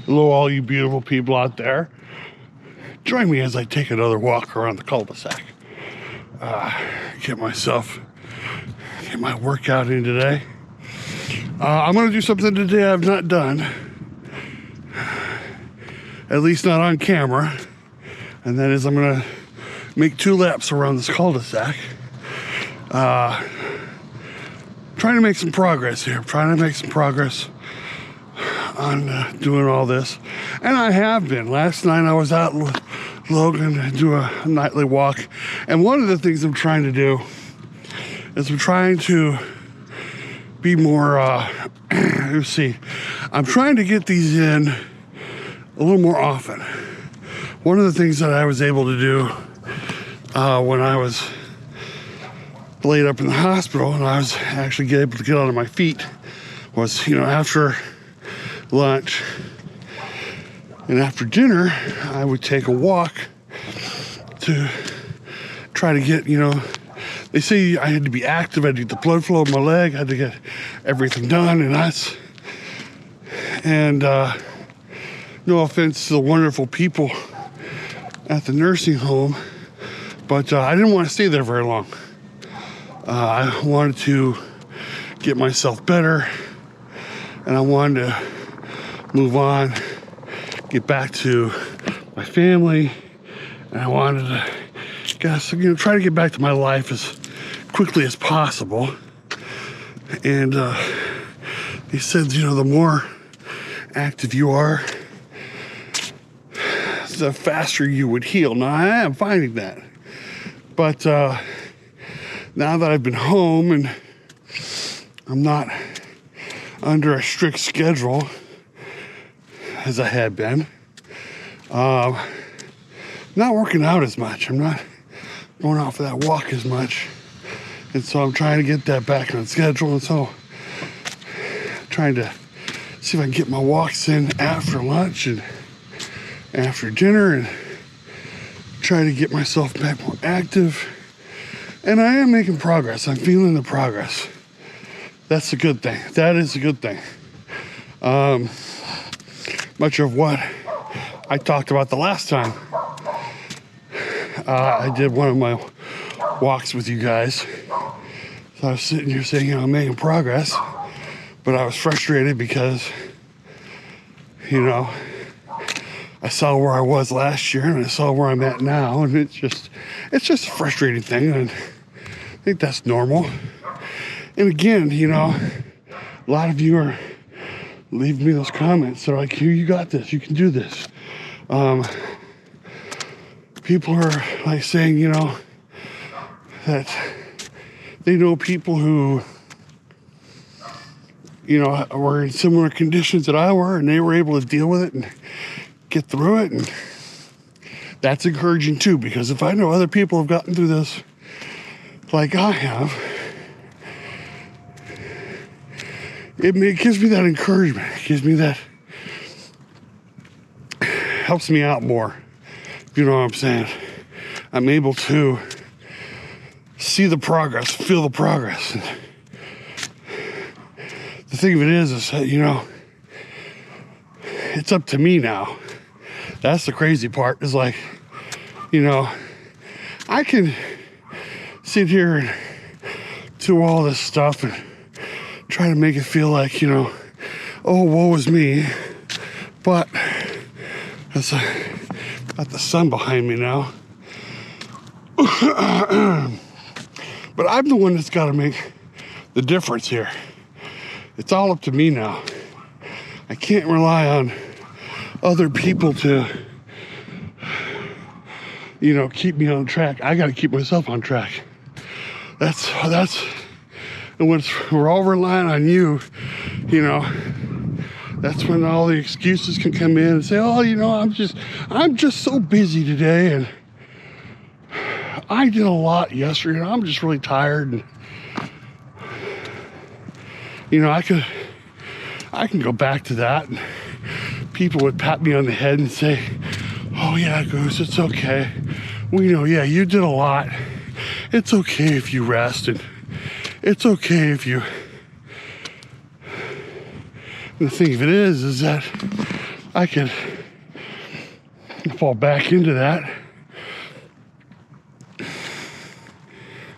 Hello, all you beautiful people out there. Join me as I take another walk around the cul-de-sac. Get my workout in today. I'm going to do something today I've not done. At least not on camera. And that is I'm going to make 2 laps around this cul-de-sac. Trying to make some progress here. Trying to make some progress on doing all this. And I have been. Last night I was out with Logan to do a nightly walk. And one of the things I'm trying to do is I'm trying to be more, let's see. I'm trying to get these in a little more often. One of the things that I was able to do when I was laid up in the hospital and I was actually able to get onto my feet was, after lunch and after dinner, I would take a walk to try to get, they say I had to be active, I had to get the blood flow in my leg, I had to get everything done, and no offense to the wonderful people at the nursing home, but I didn't want to stay there very long. I wanted to get myself better, and I wanted to move on, get back to my family, and I wanted to, try to get back to my life as quickly as possible. And he said, the more active you are, the faster you would heal. Now, I am finding that. But now that I've been home and I'm not under a strict schedule as I had been, not working out as much. I'm not going out for that walk as much. And so I'm trying to get that back on schedule. And so I'm trying to see if I can get my walks in after lunch and after dinner and try to get myself back more active. And I am making progress. I'm feeling the progress. That's a good thing. That is a good thing. Much of what I talked about the last time I did one of my walks with you guys. So I was sitting here saying, I'm making progress, but I was frustrated because, I saw where I was last year and I saw where I'm at now, and it's just a frustrating thing, and I think that's normal. And again, a lot of you are leaving me those comments. They're like, here, you got this, you can do this. People are like saying, that they know people who, were in similar conditions that I were, and they were able to deal with it and get through it. And that's encouraging too, because if I know other people have gotten through this like I have, it gives me that encouragement. It gives me that, helps me out more. You know what I'm saying? I'm able to see the progress, feel the progress. And the thing of it is that, it's up to me now. That's the crazy part, is like, I can sit here and do all this stuff and try to make it feel like, oh, woe is me. But it's got the sun behind me now. But I'm the one that's got to make the difference here. It's all up to me now. I can't rely on other people to, keep me on track. I got to keep myself on track. That's, and when we're all relying on you, that's when all the excuses can come in and say, oh, I'm just so busy today, and I did a lot yesterday, and I'm just really tired. And, I can go back to that, and people would pat me on the head and say, oh yeah, Goose, it's okay. We know, yeah, you did a lot. It's okay if you rest, and it's okay if you... And the thing of it is that I could fall back into that.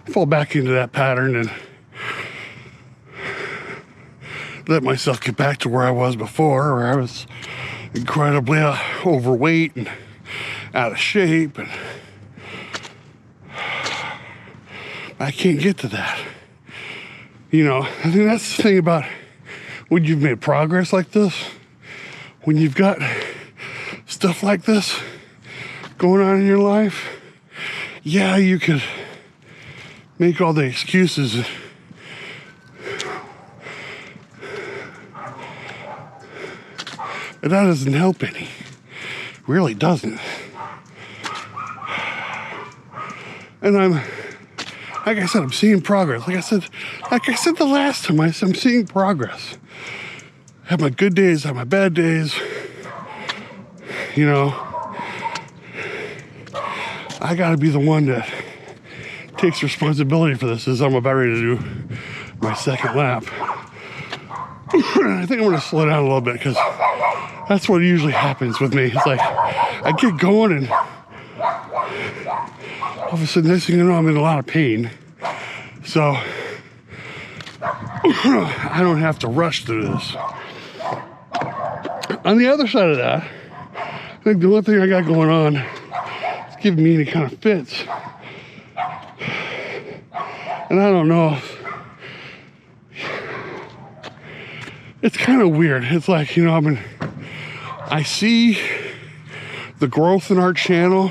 Fall back into that pattern and let myself get back to where I was before, where I was incredibly overweight and out of shape, and I can't get to that. You know, I think that's the thing about when you've made progress like this, when you've got stuff like this going on in your life, yeah, you could make all the excuses. But that doesn't help any. It really doesn't. And I'm, like I said, I'm seeing progress. Like I said the last time, I'm seeing progress. I have my good days, I have my bad days. You know, I gotta be the one that takes responsibility for this as I'm about ready to do my second lap. I think I'm gonna slow down a little bit because that's what usually happens with me. It's like I get going and all of a sudden, next thing you know, I'm in a lot of pain. So I don't have to rush through this. On the other side of that, I think the one thing I got going on is giving me any kind of fits. And I don't know. It's kind of weird. It's like, you know, I see the growth in our channel,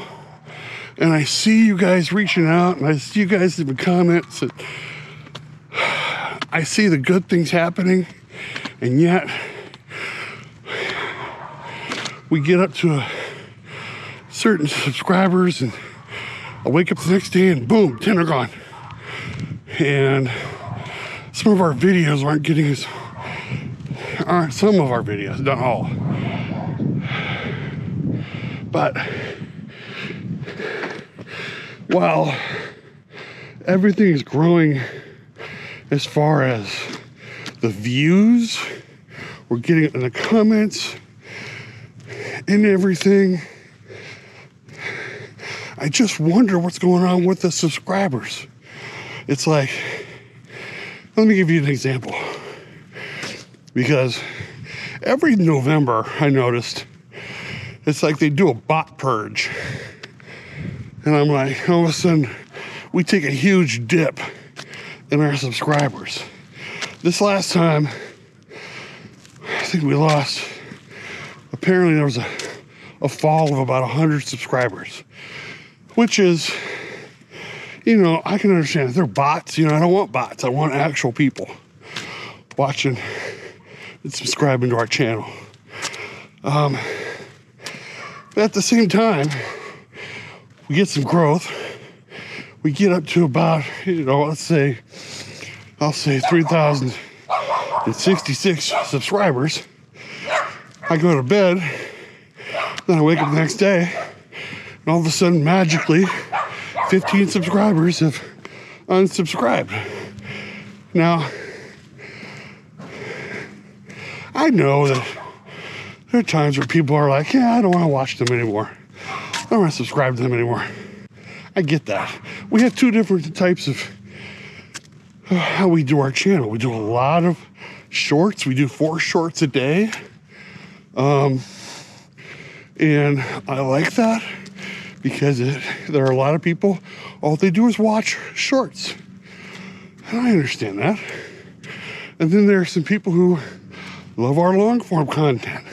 and I see you guys reaching out, and I see you guys leaving comments, and I see the good things happening, and yet we get up to a certain subscribers, and I wake up the next day, and boom, 10 are gone. And some of our videos aren't getting as, some of our videos, not all. But while everything is growing as far as the views we're getting in the comments and everything, I just wonder what's going on with the subscribers. It's like, let me give you an example. Because every November, I noticed, it's like they do a bot purge. And I'm like, all of a sudden, we take a huge dip in our subscribers. This last time, I think we lost, apparently there was a fall of about 100 subscribers. Which is, you know, I can understand. If they're bots, you know, I don't want bots. I want actual people watching and subscribing to our channel. But at the same time, we get some growth. We get up to about, you know, I'll say 3,066 subscribers. I go to bed, then I wake up the next day, and all of a sudden, magically, 15 subscribers have unsubscribed. Now, I know that there are times where people are like, yeah, I don't want to watch them anymore. I don't want to subscribe to them anymore. I get that. We have two different types of how we do our channel. We do a lot of shorts. We do 4 shorts a day. And I like that because there are a lot of people, all they do is watch shorts. And I understand that. And then there are some people who love our long form content.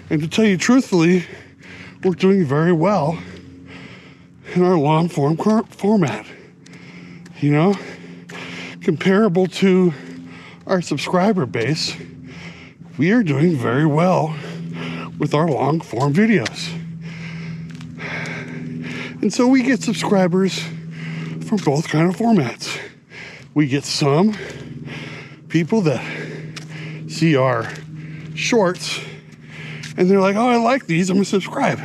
And to tell you truthfully, we're doing very well in our long form format. You know, comparable to our subscriber base, we are doing very well with our long form videos. And so we get subscribers from both kind of formats. We get some people that see our shorts and they're like, oh, I like these, I'm gonna subscribe.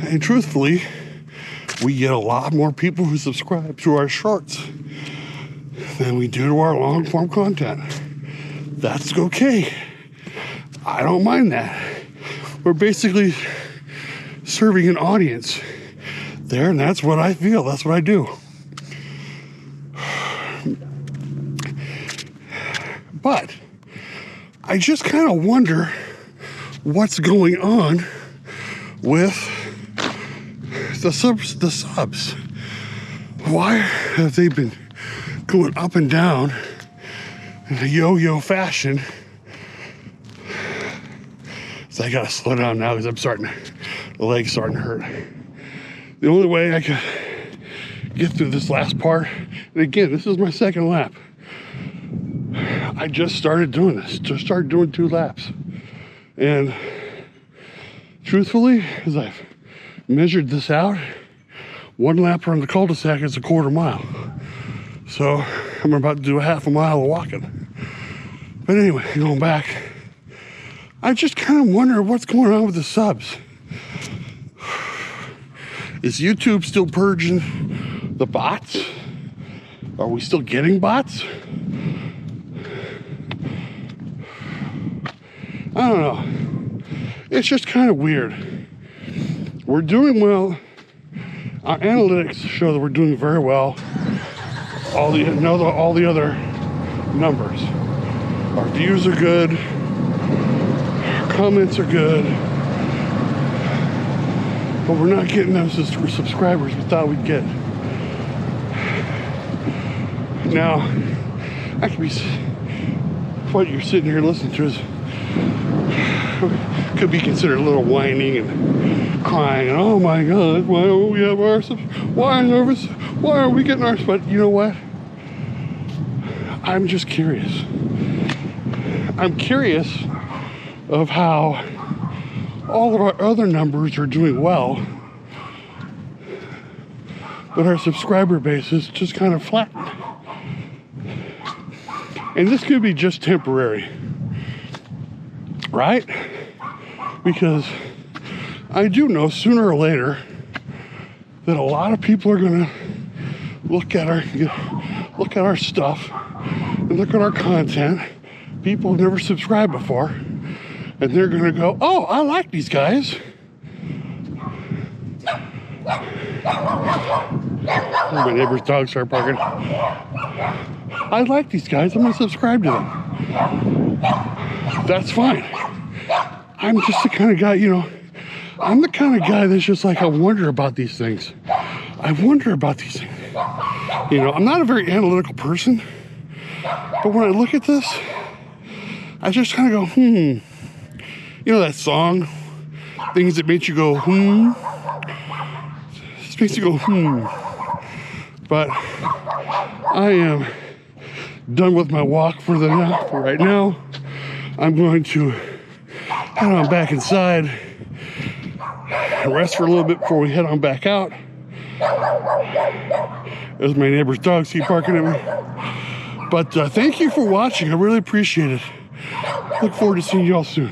And truthfully, we get a lot more people who subscribe to our shorts than we do to our long form content. That's okay. I don't mind that. We're basically serving an audience there, and that's what I feel. That's what I do. But I just kind of wonder what's going on with the subs. Why have they been going up and down in a yo-yo fashion? So I gotta slow down now because the leg's starting to hurt. The only way I could get through this last part, and again, this is my second lap. I just started doing this, just started doing 2 laps. And truthfully, as I've measured this out, 1 lap around the cul-de-sac is a 1/4 mile. So I'm about to do a 1/2 mile of walking. But anyway, going back, I just kind of wonder what's going on with the subs. Is YouTube still purging the bots? Are we still getting bots? I don't know. It's just kind of weird. We're doing well. Our analytics show that we're doing very well. All the other numbers. Our views are good. Our comments are good. But we're not getting those subscribers we thought we'd get. Now, what you're sitting here listening to could be considered a little whining and crying. Oh my God, why don't we have our why are we getting ours? But you know what? I'm just curious. I'm curious of how all of our other numbers are doing well, but our subscriber base is just kind of flattened. And this could be just temporary, right? Because I do know sooner or later that a lot of people are gonna look at our stuff and look at our content. People have never subscribed before, and they're gonna go, "Oh, I like these guys." My neighbor's dogs start barking. I like these guys. I'm gonna subscribe to them. That's fine. I'm just the kind of guy, I'm the kind of guy that's just like, I wonder about these things. I'm not a very analytical person, but when I look at this, I just kind of go, that song, things that make you go, This makes you go, But I am done with my walk for right now. I'm going to head on back inside and rest for a little bit before we head on back out. As my neighbor's dogs keep barking at me. But thank you for watching. I really appreciate it. Look forward to seeing you all soon.